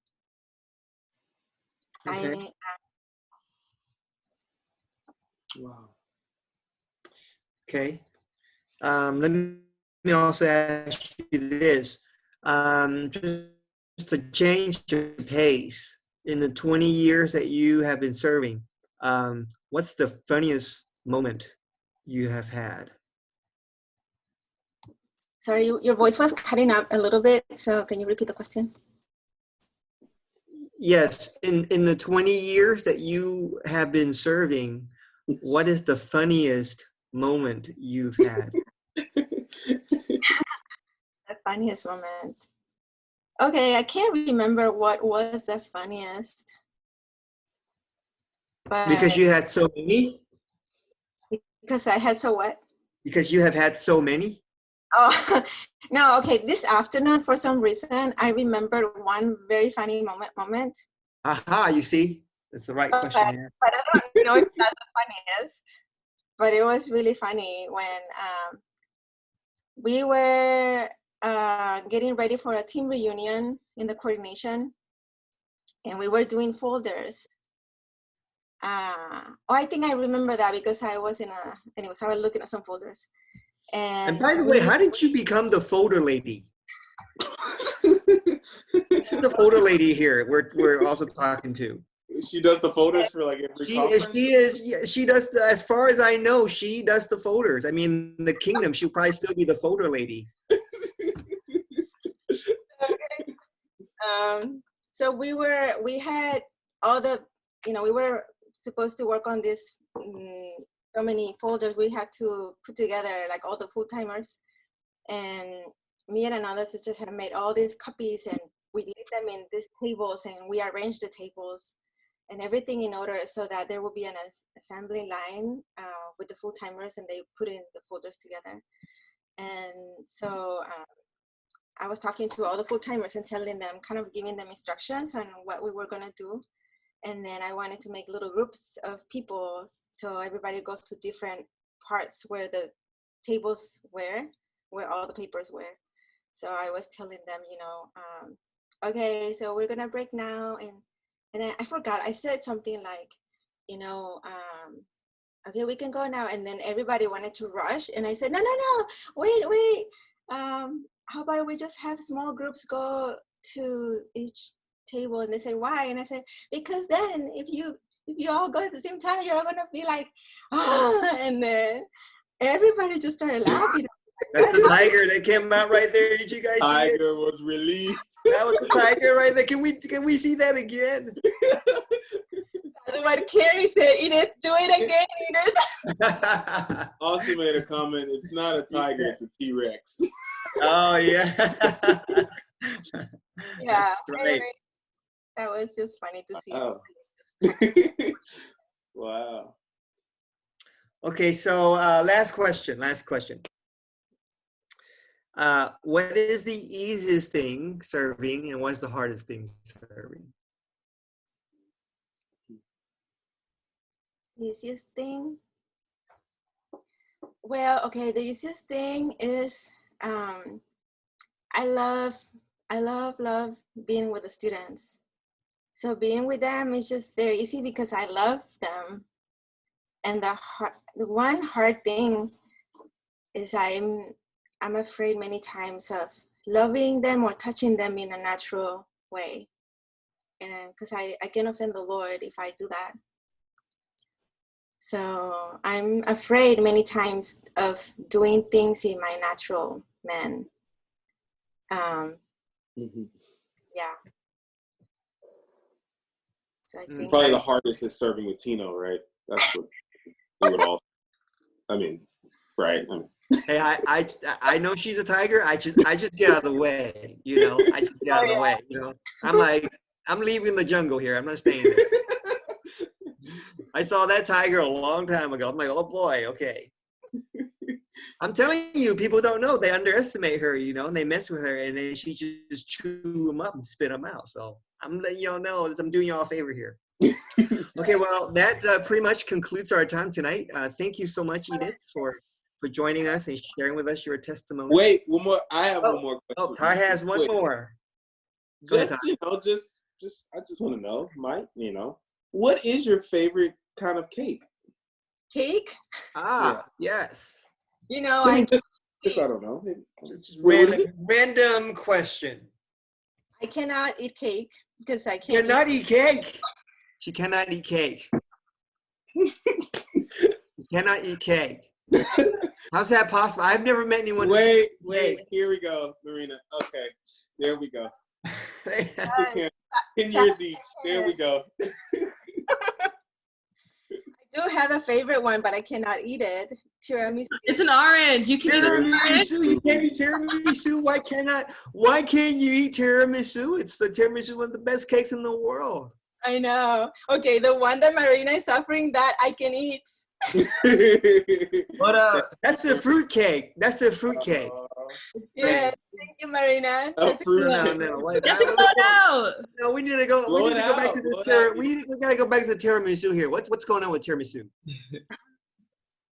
Okay. Wow. Okay. Let me also ask you this. Just to change your pace, in the 20 years that you have been serving, what's the funniest moment you have had? Sorry, your voice was cutting out a little bit, so can you repeat the question? Yes, in the 20 years that you have been serving, what is the funniest moment you've had? The funniest moment. Okay, I can't remember what was the funniest. But Because you had so many? Because I had so what? Because you have had so many? Oh, no, okay. This afternoon, for some reason, I remembered one very funny moment. Aha, you see? That's the right question here. But I don't know if that's the funniest. But it was really funny when we were getting ready for a team reunion in the coordination, and we were doing folders. I think I remember that because I was anyways, I was looking at some folders. And by the way, how did you become the folder lady? This is the folder lady here we're also talking to. She does the folders for like every conference? She does, as far as I know, she does the folders. I mean, in the kingdom, she'll probably still be the folder lady. So we had all the, you know, we were supposed to work on this, so many folders we had to put together, like all the full-timers, and me and another sister have made all these copies, and we laid them in these tables, and we arranged the tables and everything in order so that there will be an assembly line with the full-timers, and they put in the folders together. And so I was talking to all the full-timers and telling them, kind of giving them instructions on what we were gonna do. And then I wanted to make little groups of people, so everybody goes to different parts where the tables were, where all the papers were. So I was telling them, you know, okay, so we're gonna break now, and I forgot, I said something like, you know, okay, we can go now. And then everybody wanted to rush, and I said, no, wait. How about we just have small groups go to each table? And they said, why? And I said, because then if you all go at the same time, you're all gonna be like, oh, and then everybody just started laughing. That's the tiger that came out right there. Did you guys see it? Tiger was released. That was the tiger right there. Can we see that again? That's what Carrie said. Edith, do it again, Edith. Also made a comment. It's not a tiger, it's a T-Rex. Oh yeah. Yeah. That's right. Anyway, that was just funny to see. Oh. Wow. Okay, so last question. What is the easiest thing serving, and what's the hardest thing serving? The easiest thing? Well, okay, the easiest thing is I love being with the students. So being with them is just very easy because I love them. And the one hard thing is I'm afraid many times of loving them or touching them in a natural way. And because I can offend the Lord if I do that. So I'm afraid many times of doing things in my natural man. Yeah. So I think probably the hardest is serving with Tino, right? That's what we would all. I mean, right? I mean. Hey, I know she's a tiger. I just get out of the way, you know. I just get out of the way, you know. I'm like, I'm leaving the jungle here. I'm not staying there. I saw that tiger a long time ago. I'm like, oh boy, okay. I'm telling you, people don't know. They underestimate her, you know, and they mess with her, and then she just chew them up and spit them out. So I'm letting y'all know I'm doing y'all a favor here. Okay, well, that pretty much concludes our time tonight. Thank you so much, Edith, for joining us and sharing with us your testimony. Wait, one more. I have one more question. Oh, Ty has one more. Just I just want to know, Mike. You know, what is your favorite kind of cake? Cake? Yes. You know, I don't know. Just random question. I cannot eat cake because I can't. Cannot eat cake. She cannot eat cake. Cannot eat cake. How's that possible? I've never met anyone. Wait. Here we go, Marina. Okay, there we go. 10 years each. There we go. I do have a favorite one, but I cannot eat it. Tiramisu. It's an orange. You can eat tiramisu. You can't eat tiramisu. Why can't you eat tiramisu? It's the tiramisu, one of the best cakes in the world. I know. Okay, the one that Marina is offering, that I can eat. But that's a fruit cake. That's a fruit cake. Yeah, thank you, Marina. No, we need to go. We need to go back to the we gotta go back to the tiramisu here. What's going on with tiramisu?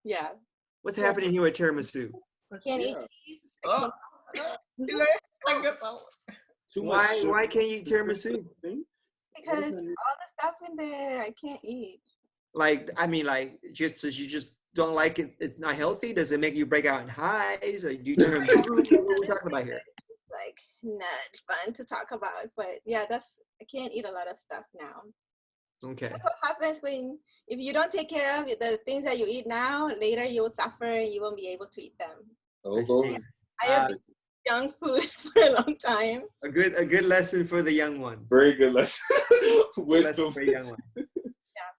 Yeah. What's happening here with tiramisu? I can't eat cheese. Why can't you eat tiramisu? Because all the stuff in there, I can't eat. Like, I mean, like, you just don't like it. It's not healthy. Does it make you break out in hives? Like, do you tiramisu? What are we talking about here? It's like not fun to talk about, but yeah, I can't eat a lot of stuff now. Okay. That's what happens if you don't take care of the things that you eat now, later you will suffer and you won't be able to eat them. I have been eating junk food for a long time. A good lesson for the young ones. Very good lesson. Wisdom for young ones. Yeah.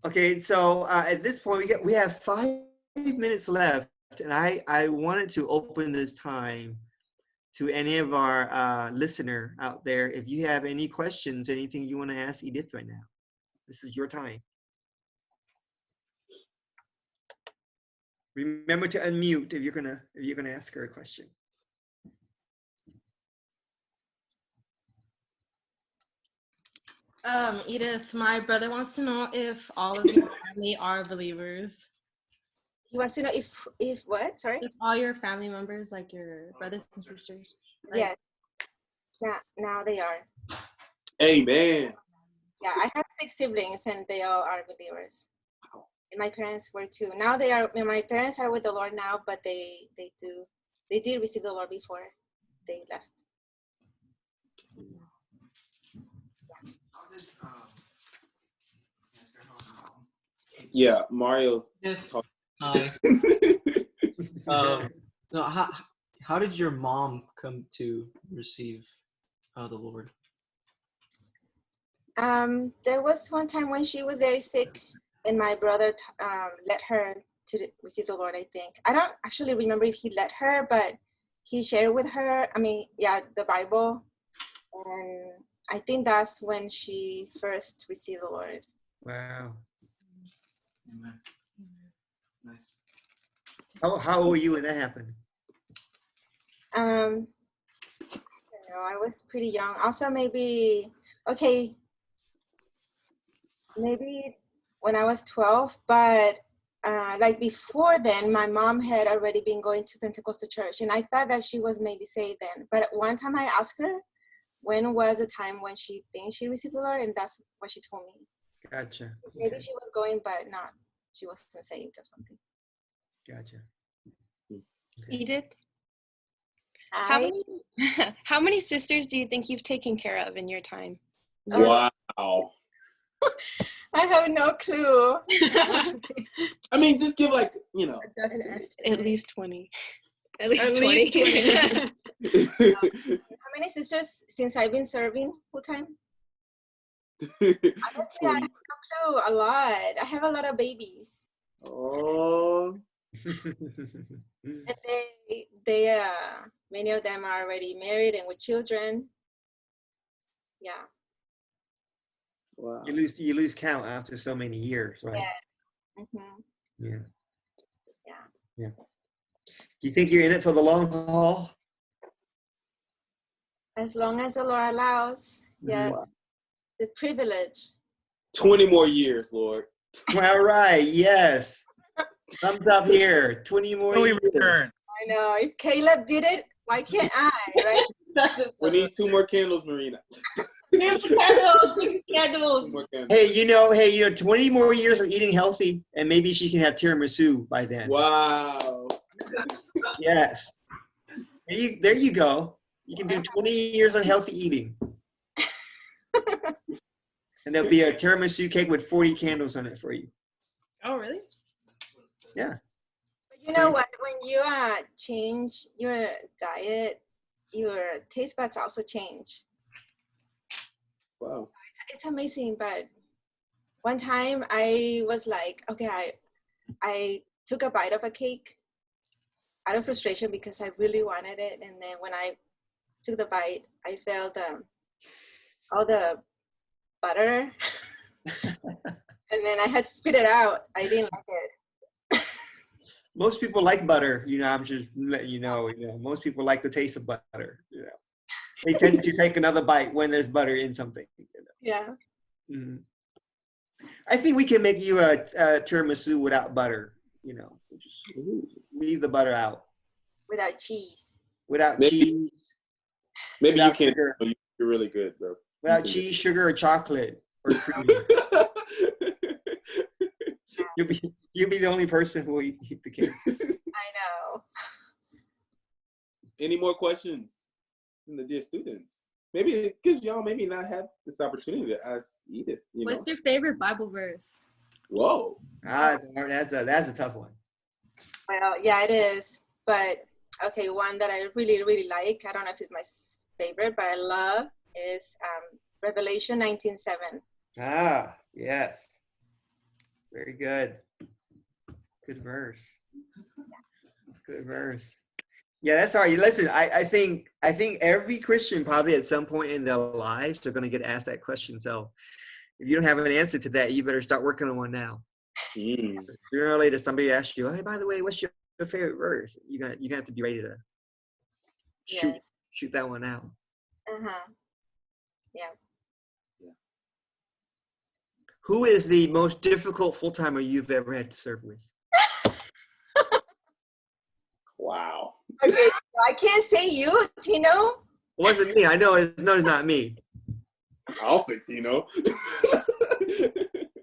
Okay, so at this point we have 5 minutes left, and I wanted to open this time to any of our listener out there. If you have any questions, anything you want to ask Edith right now, this is your time. Remember to unmute if you're gonna ask her a question. Edith, my brother wants to know if all of your family are believers. He wants to know if what? Sorry? If all your family members, like your brothers and sisters. Yes. Now they are. Amen. Yeah, I have 6 siblings and they all are believers. And my parents were too. Now my parents are with the Lord now, but they did receive the Lord before they left. Yeah, Mario's. So how did your mom come to receive the Lord? There was one time when she was very sick, and my brother led her to receive the Lord, I think. I don't actually remember if he led her, but he shared with her, the Bible. And I think that's when she first received the Lord. Wow. Amen. Nice. How old were you when that happened? I was pretty young. Also, maybe maybe when I was 12, but like before then, my mom had already been going to Pentecostal church, and I thought that she was maybe saved then. But one time I asked her when was the time when she thinks she received the Lord, and that's what she told me. Gotcha. Maybe she was going, but not. She wasn't saved or something. Gotcha. Edith, how many sisters do you think you've taken care of in your time? Wow. I have no clue. I mean, just give like, At least 20. At least 20. How many sisters since I've been serving full time? Honestly, I have no clue. A lot. I have a lot of babies. Oh. And they many of them are already married and with children. Yeah. Wow. You lose count after so many years, right? Yes. Mm-hmm. Yeah. Do you think you're in it for the long haul? As long as the Lord allows. Yes. Wow. The privilege. 20 more years, Lord. All right. Yes. Thumbs up here. 20 more years. I know. If Caleb did it, why can't I? Right? We need 2 more candles, Marina. Candles. 2 more candles. Hey, 20 more years of eating healthy, and maybe she can have tiramisu by then. Wow. Yes. There you go. You can do 20 years of healthy eating. And there'll be a tiramisu cake with 40 candles on it for you. Oh, really? Yeah. But you know what? When you change your diet, your taste buds also change. Wow. It's amazing. But one time I was like, okay, I took a bite of a cake out of frustration because I really wanted it. And then when I took the bite, I felt all the butter. And then I had to spit it out. I didn't like it. Most people like butter. I'm just letting you know. Most people like the taste of butter. They tend to take another bite when there's butter in something. Yeah. Mm-hmm. I think we can make you a tiramisu without butter. Just leave the butter out. Without cheese. Without cheese. Maybe without you can. Sugar. You're really good, bro. Without cheese, sugar, or chocolate, or cream. You'll be the only person who will eat the cake. I know. Any more questions from the dear students? Maybe because y'all maybe not have this opportunity to ask Edith. What's your favorite Bible verse? Whoa. That's a tough one. Well, yeah, it is. But okay, one that I really, really like. I don't know if it's my favorite, but I love is Revelation 19:7. Ah, yes. Very good. Good verse. Good verse. Yeah, that's all right. Listen, I think every Christian probably at some point in their lives are going to get asked that question. So if you don't have an answer to that, you better start working on one now. Sooner or later, somebody asks you, "Hey, by the way, what's your favorite verse?" You're gonna have to be ready to shoot that one out. Yeah. Who is the most difficult full-timer you've ever had to serve with? Wow. Okay, I can't say you, Tino. It wasn't me. I know it's not me. I'll say Tino.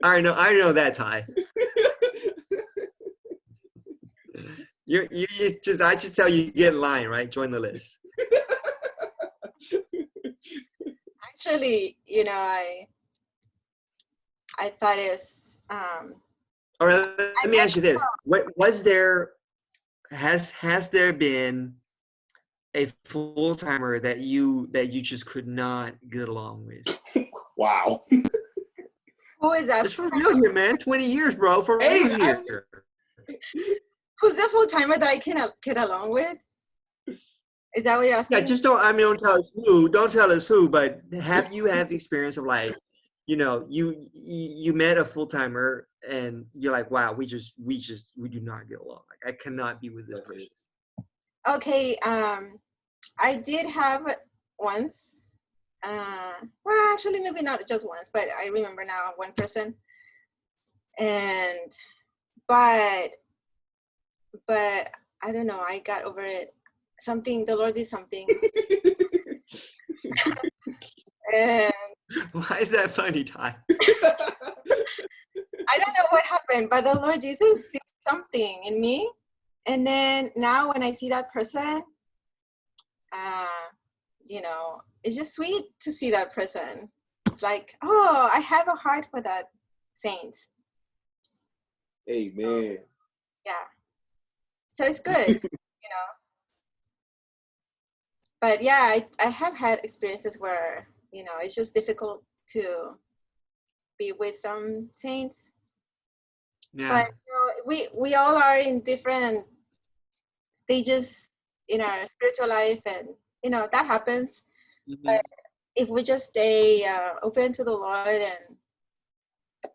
I know that, Ty. I should tell you, get in line, right? Join the list. Actually, I thought it was. All right, let me ask you this: has there been a full timer that you just could not get along with? Wow. Who is that? It's for real here, man. 20 years, bro. For real here. Who's the full timer that I can get along with? Is that what you're asking? Yeah, just don't tell us who. Don't tell us who. But have you had the experience of you met a full timer and you're like, wow, we do not get along. Like I cannot be with this person. Okay. I did have once. Well, actually, maybe not just once, but I remember now one person. And but I don't know. I got over it. The Lord did something. And Why is that funny, Ty? I don't know what happened, but the Lord Jesus did something in me. And then now when I see that person, it's just sweet to see that person. It's like, oh, I have a heart for that saint. Amen. Yeah. So it's good, But yeah, I have had experiences where, it's just difficult to be with some saints. Yeah. But we all are in different stages in our spiritual life, and that happens. Mm-hmm. But if we just stay open to the Lord and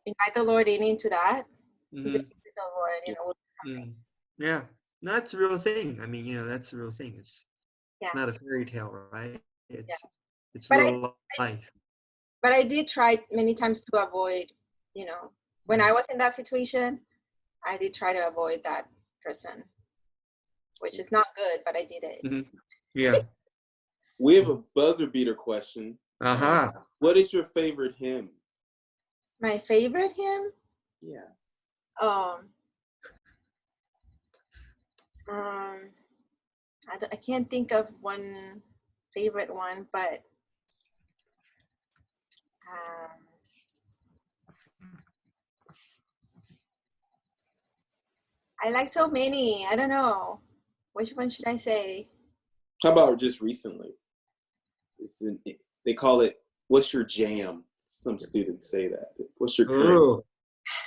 invite the Lord into that, Mm-hmm. the Lord, will do something. Yeah, no, that's a real thing. I mean, that's a real thing. It's Yeah. not a fairy tale, right? It's But real life. But I did try many times to avoid, when I was in that situation, I did try to avoid that person, which is not good, but I did it. Mm-hmm. Yeah. We have a buzzer beater question. Uh-huh. What is your favorite hymn? My favorite hymn? Yeah. I can't think of one favorite one, but I like so many. I don't know. Which one should I say? How about just recently? They call it, what's your jam? Some students say that. What's your current? Ooh.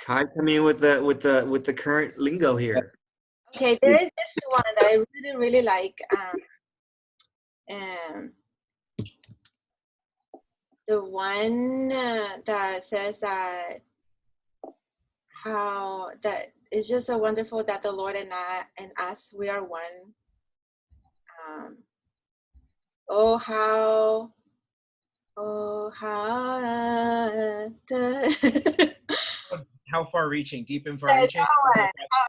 Ty coming in with the current lingo here. Okay, there is this one that I really, really like. The one that says that it's just so wonderful that the Lord and us, we are one. How far-reaching, deep and far-reaching.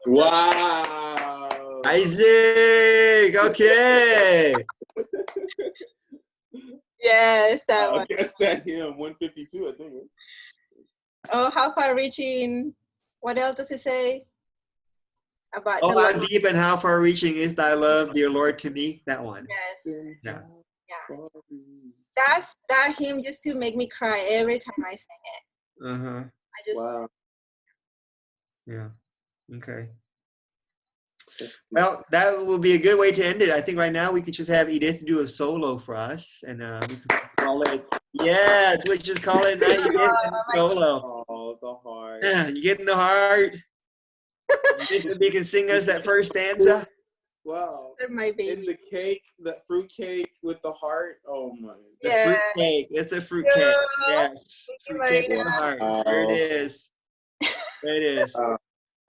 Wow. Isaac, okay. Yes, that one. I guess that hymn, 152, I think. Oh, how far-reaching. What else does it say? About how deep and how far-reaching is thy love, dear Lord, to me? That one. Yes. Yeah. That hymn used to make me cry every time I sang it. Uh-huh. I just. Wow. Yeah. Okay. Well, that will be a good way to end it. I think right now we could just have Edith do a solo for us, and we can call it. Yes, we just call it Edith solo. Oh, the heart. Yeah, you get in the heart. You can sing us that first stanza. Wow. They're my baby. And the cake, the fruit cake with the heart. Oh my. The fruit cake. It's a fruit cake. Yes. Fruit cake with the heart. There it is. There it is.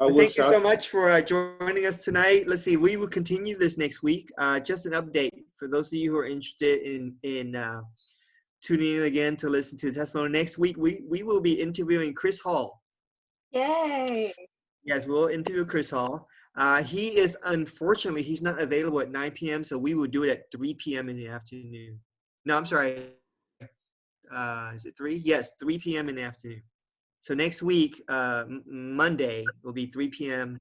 Thank you so much for joining us tonight. Let's see, we will continue this next week. Just an update for those of you who are interested in tuning in again to listen to the testimony. Next week, we will be interviewing Chris Hall. Yay. Yes, we'll interview Chris Hall. He is, unfortunately, he's not available at 9 p.m., so we will do it at 3 p.m. in the afternoon. No, I'm sorry. Is it 3? Yes, 3 p.m. in the afternoon. So next week, Monday, will be 3 p.m.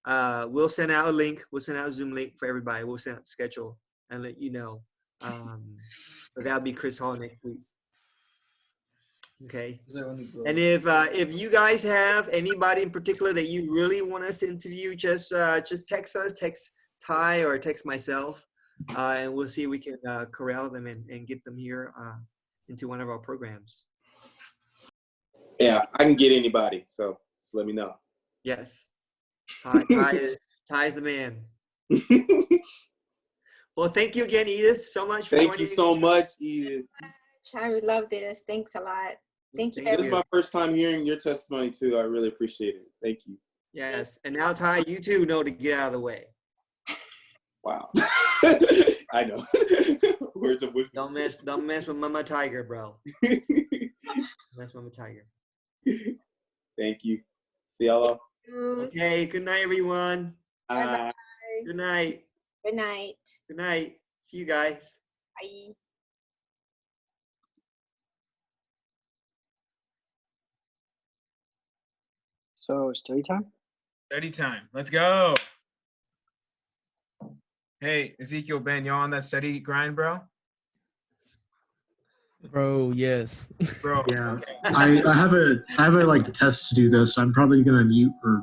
We'll send out a link. We'll send out a Zoom link for everybody. We'll send out the schedule and let you know. But that'll be Chris Hall next week. Okay. And if you guys have anybody in particular that you really want us to interview, just text us, text Ty or text myself, and we'll see if we can corral them and get them here into one of our programs. Yeah, I can get anybody, so just let me know. Yes. Ty's the man. Well, thank you again, Edith, so much for joining. Thank you so much, Edith. I would love this. Thanks a lot. Thank you. This is my first time hearing your testimony, too. I really appreciate it. Thank you. Yes. And now, Ty, you too know to get out of the way. Wow. I know. Words of wisdom. Don't mess with Mama Tiger, bro. Mess with Mama Tiger. Thank you. See y'all. Okay, good night, everyone. Bye-bye. Good night. Good night. Good night. See you guys. Bye. So study time? Study time. Let's go. Hey, Ezekiel, Ben, y'all on that study grind, bro? Bro, yes. Bro, Yeah. okay. I have a like test to do though, so I'm probably gonna mute or